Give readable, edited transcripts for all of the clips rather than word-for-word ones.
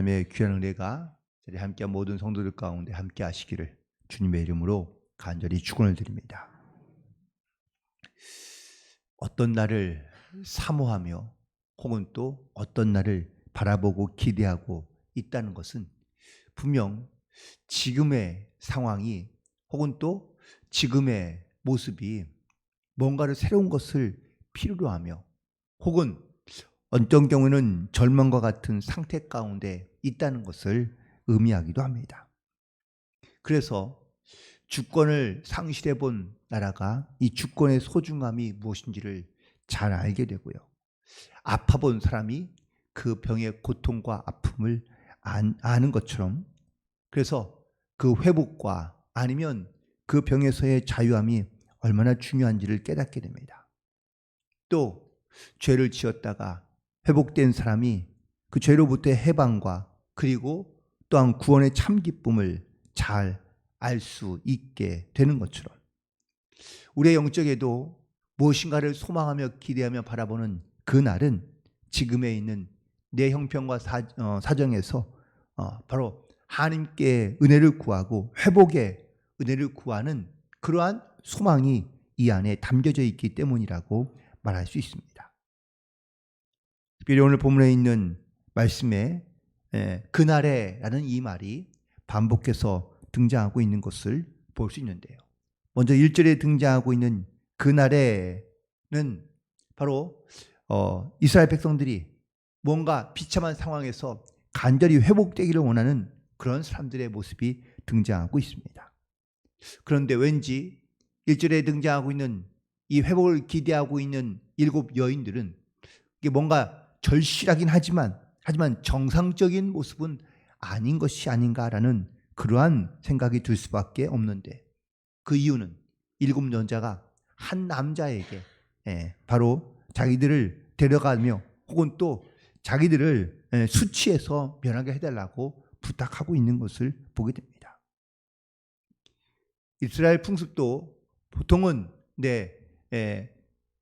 하나님의 귀한 은혜가 저희 함께한 모든 성도들 가운데 함께 하시기를 주님의 이름으로 간절히 축원을 드립니다. 어떤 날을 사모하며 혹은 또 어떤 날을 바라보고 기대하고 있다는 것은 분명 지금의 상황이 혹은 또 지금의 모습이 뭔가를 새로운 것을 필요로 하며 혹은 어떤 경우는 절망과 같은 상태 가운데 있다는 것을 의미하기도 합니다. 그래서 주권을 상실해 본 나라가 이 주권의 소중함이 무엇인지를 잘 알게 되고요. 아파 본 사람이 그 병의 고통과 아픔을 아는 것처럼 그래서 그 회복과 아니면 그 병에서의 자유함이 얼마나 중요한지를 깨닫게 됩니다. 또 죄를 지었다가 회복된 사람이 그 죄로부터의 해방과 그리고 또한 구원의 참 기쁨을 잘 알 수 있게 되는 것처럼 우리의 영적에도 무엇인가를 소망하며 기대하며 바라보는 그 날은 지금에 있는 내 형편과 사정에서 바로 하나님께 은혜를 구하고 회복의 은혜를 구하는 그러한 소망이 이 안에 담겨져 있기 때문이라고 말할 수 있습니다. 특별히 오늘 본문에 있는 말씀에 그날에라는 이 말이 반복해서 등장하고 있는 것을 볼 수 있는데요. 먼저 1절에 등장하고 있는 그날에는 바로 이스라엘 백성들이 뭔가 비참한 상황에서 간절히 회복되기를 원하는 그런 사람들의 모습이 등장하고 있습니다. 그런데 왠지 1절에 등장하고 있는 이 회복을 기대하고 있는 7 여인들은 이게 뭔가 절실하긴 하지만 정상적인 모습은 아닌 것이 아닌가라는 그러한 생각이 들 수밖에 없는데 그 이유는 7 여자가 한 남자에게 바로 자기들을 데려가며 혹은 또 자기들을 수치해서 면하게 해달라고 부탁하고 있는 것을 보게 됩니다. 이스라엘 풍습도 보통은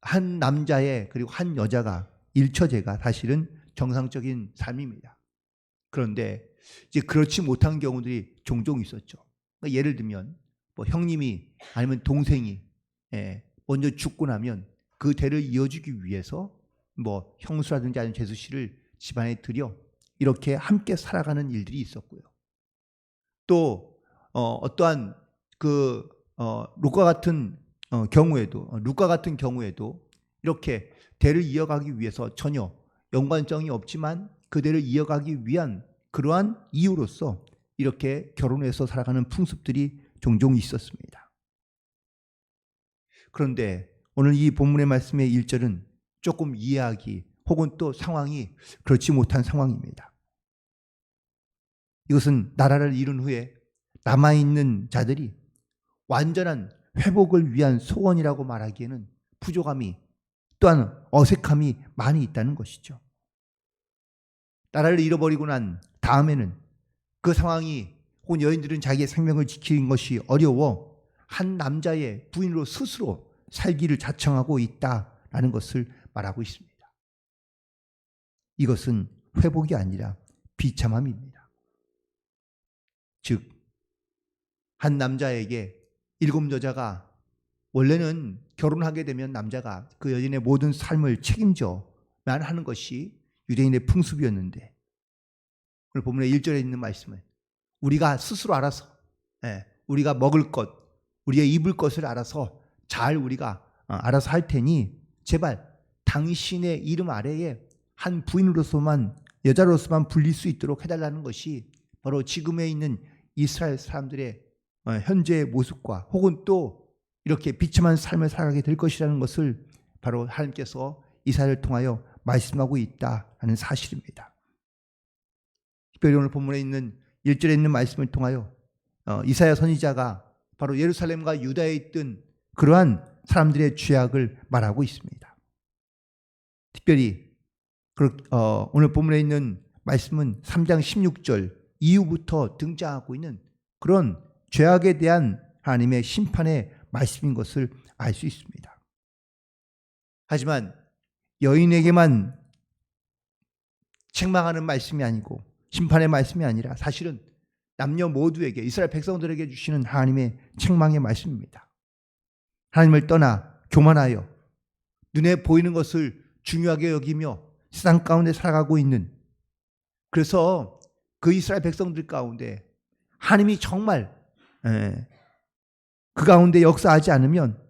한 남자의 그리고 한 여자가 일처제가 사실은 정상적인 삶입니다. 그런데 이제 그렇지 못한 경우들이 종종 있었죠. 그러니까 예를 들면 뭐 형님이 아니면 동생이 먼저 죽고 나면 그 대를 이어주기 위해서 뭐 형수라든지 아니면 제수씨를 집안에 들여 이렇게 함께 살아가는 일들이 있었고요. 또 어떠한 그 루카 같은 경우에도 이렇게 대를 이어가기 위해서 전혀 연관성이 없지만 그 대를 이어가기 위한 그러한 이유로서 이렇게 결혼해서 살아가는 풍습들이 종종 있었습니다. 그런데 오늘 이 본문의 말씀의 1절은 조금 이해하기 혹은 또 상황이 그렇지 못한 상황입니다. 이것은 나라를 이룬 후에 남아있는 자들이 완전한 회복을 위한 소원이라고 말하기에는 부족함이 또한 어색함이 많이 있다는 것이죠. 나라를 잃어버리고 난 다음에는 그 상황이 혹은 여인들은 자기의 생명을 지키는 것이 어려워 한 남자의 부인으로 스스로 살기를 자청하고 있다라는 것을 말하고 있습니다. 이것은 회복이 아니라 비참함입니다. 즉, 한 남자에게 7 여자가 원래는 결혼하게 되면 남자가 그 여인의 모든 삶을 책임져만 하는 것이 유대인의 풍습이었는데 오늘 본문의 1절에 있는 말씀은 우리가 스스로 알아서 우리가 먹을 것, 우리의 입을 것을 알아서 잘 우리가 알아서 할 테니 제발 당신의 이름 아래에 한 부인으로서만 여자로서만 불릴 수 있도록 해달라는 것이 바로 지금에 있는 이스라엘 사람들의 현재의 모습과 혹은 또 이렇게 비참한 삶을 살아가게 될 것이라는 것을 바로 하나님께서 이사야를 통하여 말씀하고 있다는 사실입니다. 특별히 오늘 본문에 있는 1절에 있는 말씀을 통하여 이사야 선지자가 바로 예루살렘과 유다에 있던 그러한 사람들의 죄악을 말하고 있습니다. 특별히 오늘 본문에 있는 말씀은 3장 16절 이후부터 등장하고 있는 그런 죄악에 대한 하나님의 심판의 말씀인 것을 알 수 있습니다. 하지만 여인에게만 책망하는 말씀이 아니고 심판의 말씀이 아니라 사실은 남녀 모두에게, 이스라엘 백성들에게 주시는 하나님의 책망의 말씀입니다. 하나님을 떠나 교만하여 눈에 보이는 것을 중요하게 여기며 세상 가운데 살아가고 있는, 그래서 그 이스라엘 백성들 가운데 하나님이 정말 그 가운데 역사하지 않으면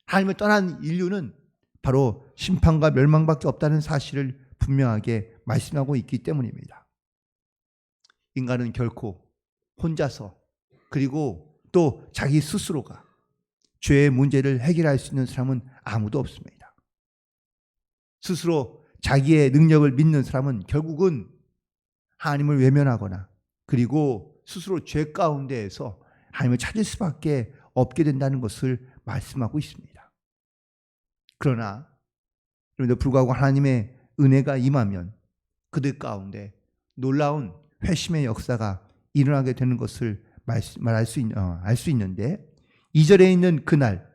하나님을 떠난 인류는 바로 심판과 멸망밖에 없다는 사실을 분명하게 말씀하고 있기 때문입니다. 인간은 결코 혼자서, 그리고 또 자기 스스로가 죄의 문제를 해결할 수 있는 사람은 아무도 없습니다. 스스로 자기의 능력을 믿는 사람은 결국은 하나님을 외면하거나, 그리고 스스로 죄 가운데에서 하나님을 찾을 수밖에 없게 된다는 것을 말씀하고 있습니다. 그러나 그럼에도 불구하고 하나님의 은혜가 임하면 그들 가운데 놀라운 회심의 역사가 일어나게 되는 것을 알 수 있는데, 2절에 있는 그날,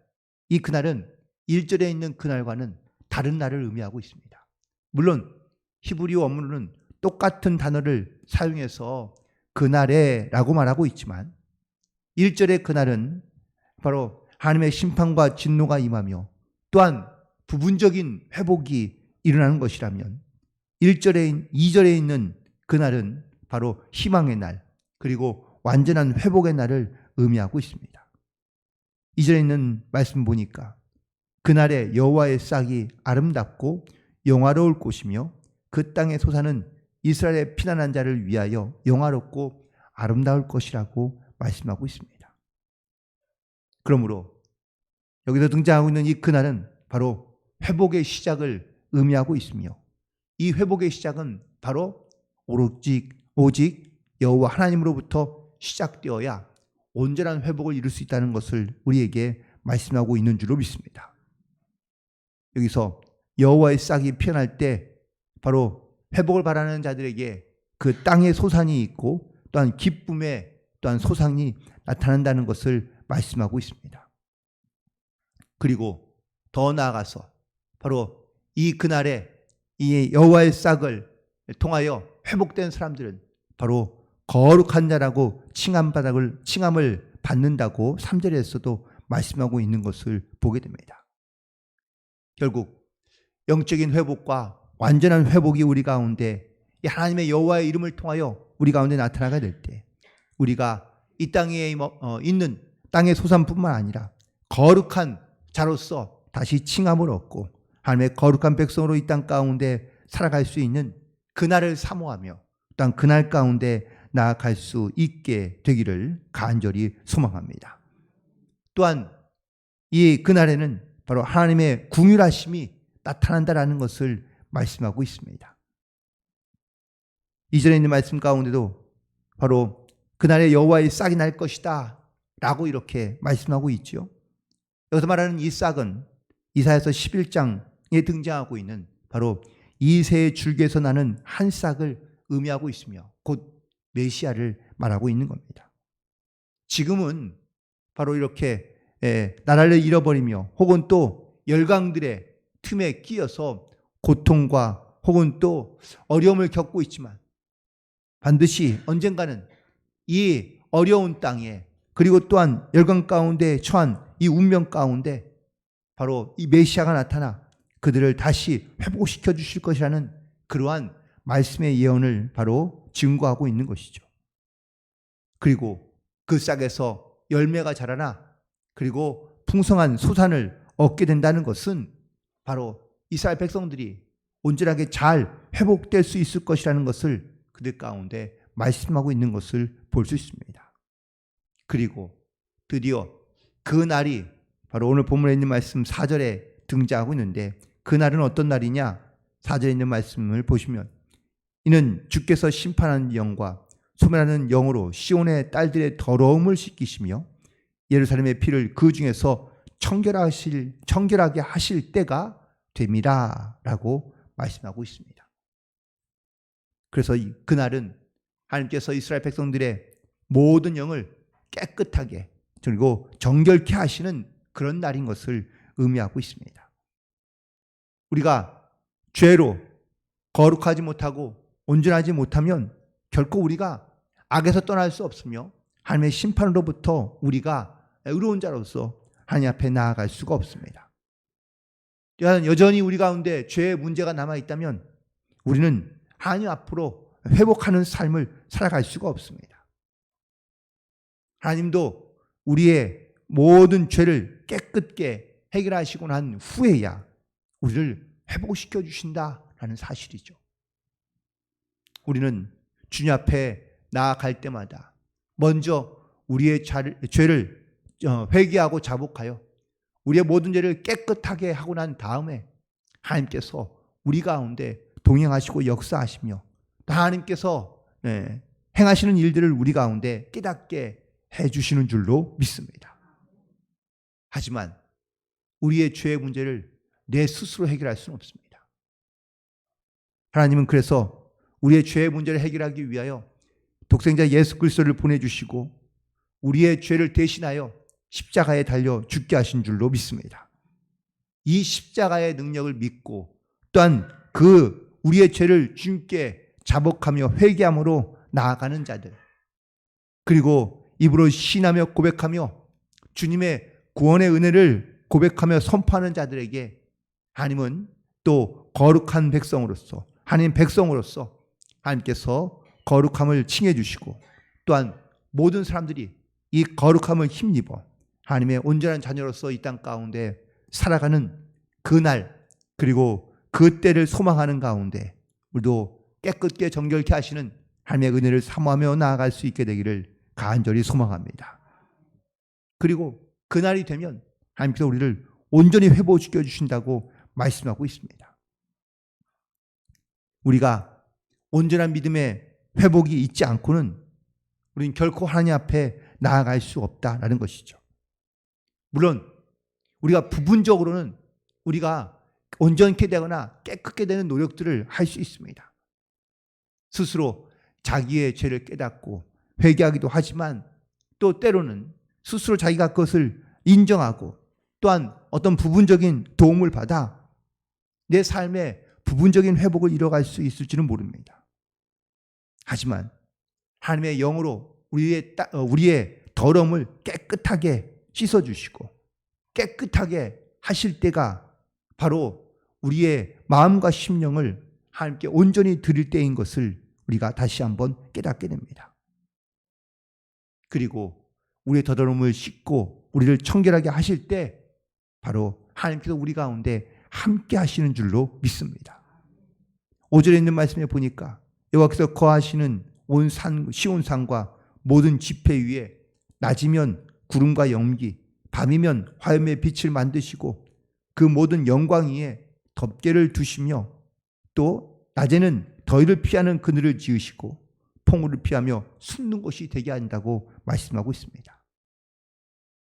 이 그날은 1절에 있는 그날과는 다른 날을 의미하고 있습니다. 물론 히브리 원문은 똑같은 단어를 사용해서 그날에 라고 말하고 있지만, 1절의 그날은 바로 하나님의 심판과 진노가 임하며 또한 부분적인 회복이 일어나는 것이라면, 2절에 있는 그날은 바로 희망의 날, 그리고 완전한 회복의 날을 의미하고 있습니다. 2절에 있는 말씀 보니까 그날에 여호와의 싹이 아름답고 영화로울 곳이며 그 땅의 소사는 이스라엘의 피난한 자를 위하여 영화롭고 아름다울 것이라고 말씀하고 있습니다. 그러므로 여기서 등장하고 있는 이 그날은 바로 회복의 시작을 의미하고 있으며, 이 회복의 시작은 바로 오직 여호와 하나님으로부터 시작되어야 온전한 회복을 이룰 수 있다는 것을 우리에게 말씀하고 있는 줄로 믿습니다. 여기서 여호와의 싹이 피어날 때 바로 회복을 바라는 자들에게 그 땅의 소산이 있고 또한 기쁨의 또한 소상이 나타난다는 것을 말씀하고 있습니다. 그리고 더 나아가서 바로 이 그날에 이 여호와의 싹을 통하여 회복된 사람들은 바로 거룩한 자라고 칭함을 받는다고 3절에서도 말씀하고 있는 것을 보게 됩니다. 결국 영적인 회복과 완전한 회복이 우리 가운데, 이 하나님의 여호와의 이름을 통하여 우리 가운데 나타나게 될 때, 우리가 이 땅에 있는 땅의 소산뿐만 아니라 거룩한 자로서 다시 칭함을 얻고 하나님의 거룩한 백성으로 이 땅 가운데 살아갈 수 있는 그날을 사모하며 또한 그날 가운데 나아갈 수 있게 되기를 간절히 소망합니다. 또한 이 그날에는 바로 하나님의 궁휼하심이 나타난다라는 것을 말씀하고 있습니다. 2절에 있는 말씀 가운데도 바로 그날에 여호와의 싹이 날 것이다 라고 이렇게 말씀하고 있죠. 여기서 말하는 이 싹은 이사야서 11장에 등장하고 있는 바로 이새의 줄기에서 나는 한 싹을 의미하고 있으며 곧 메시아를 말하고 있는 겁니다. 지금은 바로 이렇게 나라를 잃어버리며 혹은 또 열강들의 틈에 끼어서 고통과 혹은 또 어려움을 겪고 있지만, 반드시 언젠가는 이 어려운 땅에, 그리고 또한 열강 가운데 처한 이 운명 가운데 바로 이 메시아가 나타나 그들을 다시 회복시켜 주실 것이라는 그러한 말씀의 예언을 바로 증거하고 있는 것이죠. 그리고 그 싹에서 열매가 자라나 그리고 풍성한 소산을 얻게 된다는 것은 바로 이스라엘 백성들이 온전하게 잘 회복될 수 있을 것이라는 것을 그들 가운데 말씀하고 있는 것을 볼 수 있습니다. 그리고 드디어 그 날이 바로 오늘 본문에 있는 말씀 4절에 등장하고 있는데, 그 날은 어떤 날이냐? 4절에 있는 말씀을 보시면, 이는 주께서 심판하는 영과 소멸하는 영으로 시온의 딸들의 더러움을 씻기시며 예루살렘의 피를 그 중에서 청결하게 하실 때가 됨이라 라고 말씀하고 있습니다. 그래서 그날은 하나님께서 이스라엘 백성들의 모든 영을 깨끗하게 그리고 정결케 하시는 그런 날인 것을 의미하고 있습니다. 우리가 죄로 거룩하지 못하고 온전하지 못하면 결코 우리가 악에서 떠날 수 없으며 하나님의 심판으로부터 우리가 의로운 자로서 하나님 앞에 나아갈 수가 없습니다. 여전히 우리 가운데 죄의 문제가 남아있다면 우리는 하나님 앞으로 회복하는 삶을 살아갈 수가 없습니다. 하나님도 우리의 모든 죄를 깨끗게 해결하시고 난 후에야 우리를 회복시켜 주신다라는 사실이죠. 우리는 주님 앞에 나아갈 때마다 먼저 우리의 죄를 회개하고 자복하여 우리의 모든 죄를 깨끗하게 하고 난 다음에 하나님께서 우리 가운데 동행하시고 역사하시며 하나님께서 행하시는 일들을 우리 가운데 깨닫게 해주시는 줄로 믿습니다. 하지만 우리의 죄의 문제를 내 스스로 해결할 수는 없습니다. 하나님은 그래서 우리의 죄의 문제를 해결하기 위하여 독생자 예수 그리스도를 보내주시고 우리의 죄를 대신하여 십자가에 달려 죽게 하신 줄로 믿습니다. 이 십자가의 능력을 믿고 또한 그 우리의 죄를 주님께 자복하며 회개함으로 나아가는 자들, 그리고 입으로 신하며 고백하며 주님의 구원의 은혜를 고백하며 선포하는 자들에게 하나님은 또 거룩한 백성으로서, 하나님 백성으로서 하나님께서 거룩함을 칭해 주시고 또한 모든 사람들이 이 거룩함을 힘입어 하나님의 온전한 자녀로서 이 땅 가운데 살아가는 그날, 그리고 그 때를 소망하는 가운데 우리도 깨끗게 정결케 하시는 하나님의 은혜를 사모하며 나아갈 수 있게 되기를 간절히 소망합니다. 그리고 그날이 되면 하나님께서 우리를 온전히 회복시켜 주신다고 말씀하고 있습니다. 우리가 온전한 믿음의 회복이 있지 않고는 우리는 결코 하나님 앞에 나아갈 수 없다라는 것이죠. 물론 우리가 부분적으로는 우리가 온전케 되거나 깨끗게 되는 노력들을 할 수 있습니다. 스스로 자기의 죄를 깨닫고 회개하기도 하지만 또 때로는 스스로 자기가 그것을 인정하고 또한 어떤 부분적인 도움을 받아 내 삶의 부분적인 회복을 이뤄갈 수 있을지는 모릅니다. 하지만 하나님의 영으로 우리의 더러움을 깨끗하게 씻어주시고 깨끗하게 하실 때가 바로 우리의 마음과 심령을 하나님께 온전히 드릴 때인 것을 우리가 다시 한번 깨닫게 됩니다. 그리고 우리의 더러움을 씻고 우리를 청결하게 하실 때 바로 하나님께서 우리 가운데 함께 하시는 줄로 믿습니다. 5절에 있는 말씀에 보니까 여호와께서 거하시는 온 산, 시온산과 모든 지폐 위에 낮이면 구름과 연기, 밤이면 화염의 빛을 만드시고 그 모든 영광 위에 덮개를 두시며 또 낮에는 더위를 피하는 그늘을 지으시고 폭우를 피하며 숨는 곳이 되게 한다고 말씀하고 있습니다.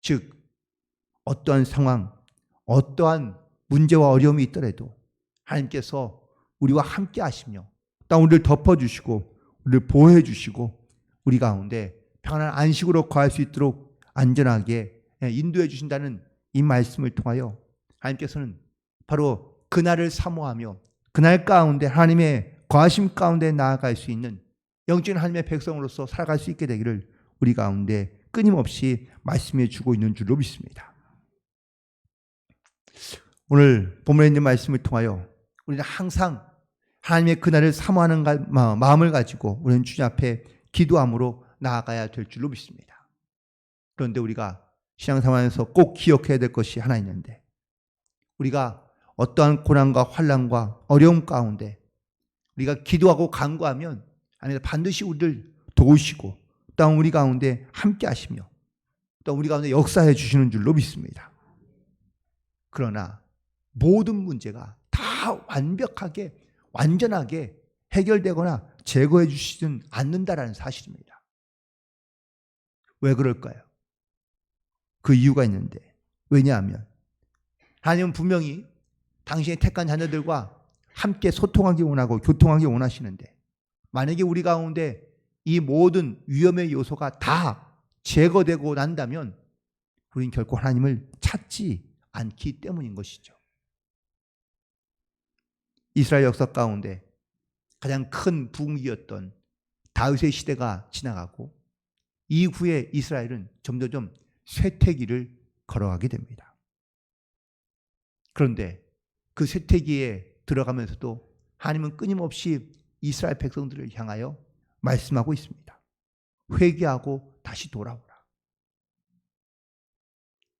즉 어떠한 상황, 어떠한 문제와 어려움이 있더라도 하나님께서 우리와 함께 하시며 또 우리를 덮어주시고 우리를 보호해 주시고 우리 가운데 평안한 안식으로 거할 수 있도록 안전하게 인도해 주신다는 이 말씀을 통하여 하나님께서는 바로 그날을 사모하며 그날 가운데 하나님의 거하심 가운데 나아갈 수 있는 영적인 하나님의 백성으로서 살아갈 수 있게 되기를 우리 가운데 끊임없이 말씀해 주고 있는 줄로 믿습니다. 오늘 본문에 있는 말씀을 통하여 우리는 항상 하나님의 그날을 사모하는 마음을 가지고 우리는 주님 앞에 기도함으로 나아가야 될 줄로 믿습니다. 그런데 우리가 신앙생활에서 꼭 기억해야 될 것이 하나 있는데 우리가 어떠한 고난과 환난과 어려움 가운데 우리가 기도하고 간구하면 하나님 반드시 우리를 도우시고 또 우리 가운데 함께 하시며 또 우리 가운데 역사해 주시는 줄로 믿습니다. 그러나 모든 문제가 다 완벽하게 완전하게 해결되거나 제거해 주시진 않는다라는 사실입니다. 왜 그럴까요? 그 이유가 있는데 왜냐하면 하나님은 분명히 당신의 택한 자녀들과 함께 소통하기 원하고 교통하기 원하시는데 만약에 우리 가운데 이 모든 위험의 요소가 다 제거되고 난다면 우리는 결코 하나님을 찾지 않기 때문인 것이죠. 이스라엘 역사 가운데 가장 큰 부흥기였던 다윗의 시대가 지나가고 이후에 이스라엘은 점점 쇠퇴기를 걸어가게 됩니다. 그런데 그 쇠퇴기에 들어가면서도 하나님은 끊임없이 이스라엘 백성들을 향하여 말씀하고 있습니다. 회개하고 다시 돌아오라.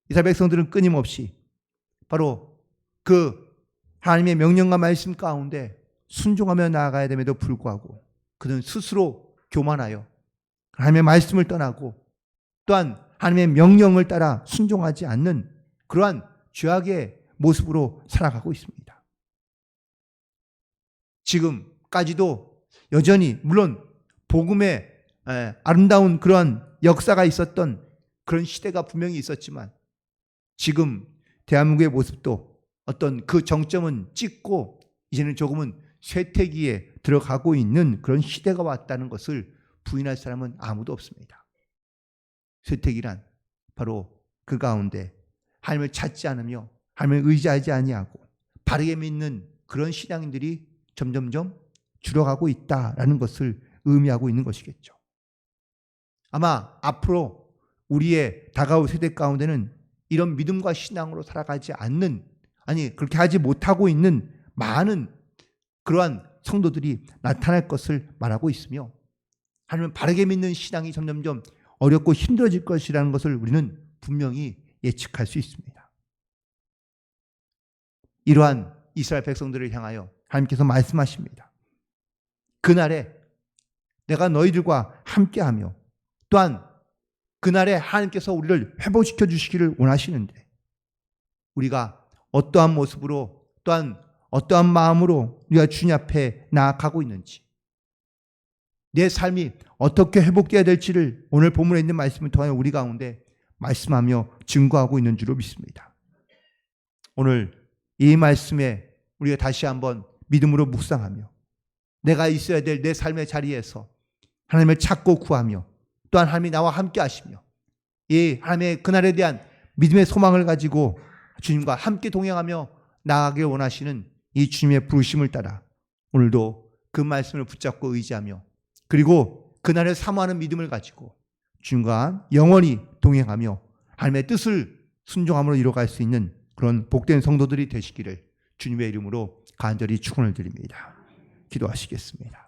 이스라엘 백성들은 끊임없이 바로 그 하나님의 명령과 말씀 가운데 순종하며 나아가야 됨에도 불구하고 그는 스스로 교만하여 하나님의 말씀을 떠나고 또한 하나님의 명령을 따라 순종하지 않는 그러한 죄악의 모습으로 살아가고 있습니다. 지금까지도 여전히 물론 복음의 아름다운 그러한 역사가 있었던 그런 시대가 분명히 있었지만 지금 대한민국의 모습도 어떤 그 정점은 찍고 이제는 조금은 쇠퇴기에 들어가고 있는 그런 시대가 왔다는 것을 부인할 사람은 아무도 없습니다. 쇠퇴기란 바로 그 가운데 하나님을 찾지 않으며 하나님을 의지하지 아니하고 바르게 믿는 그런 신앙인들이 점점점 줄어가고 있다라는 것을 의미하고 있는 것이겠죠. 아마 앞으로 우리의 다가올 세대 가운데는 이런 믿음과 신앙으로 살아가지 않는, 아니 그렇게 하지 못하고 있는 많은 그러한 성도들이 나타날 것을 말하고 있으며 하나님을 바르게 믿는 신앙이 점점점 어렵고 힘들어질 것이라는 것을 우리는 분명히 예측할 수 있습니다. 이러한 이스라엘 백성들을 향하여 하나님께서 말씀하십니다. 그날에 내가 너희들과 함께하며 또한 그날에 하나님께서 우리를 회복시켜 주시기를 원하시는데 우리가 어떠한 모습으로 또한 어떠한 마음으로 우리가 주님 앞에 나아가고 있는지, 내 삶이 어떻게 회복되어야 될지를 오늘 본문에 있는 말씀을 통하여 우리 가운데 말씀하며 증거하고 있는 줄로 믿습니다. 오늘 이 말씀에 우리가 다시 한번 믿음으로 묵상하며 내가 있어야 될 내 삶의 자리에서 하나님을 찾고 구하며 또한 하나님이 나와 함께 하시며 이 하나님의 그날에 대한 믿음의 소망을 가지고 주님과 함께 동행하며 나아가길 원하시는 이 주님의 부르심을 따라 오늘도 그 말씀을 붙잡고 의지하며 그리고 그날을 사모하는 믿음을 가지고 주님과 영원히 동행하며 하나님의 뜻을 순종함으로 이루어갈 수 있는 그런 복된 성도들이 되시기를 주님의 이름으로 간절히 축원을 드립니다. 기도하시겠습니다.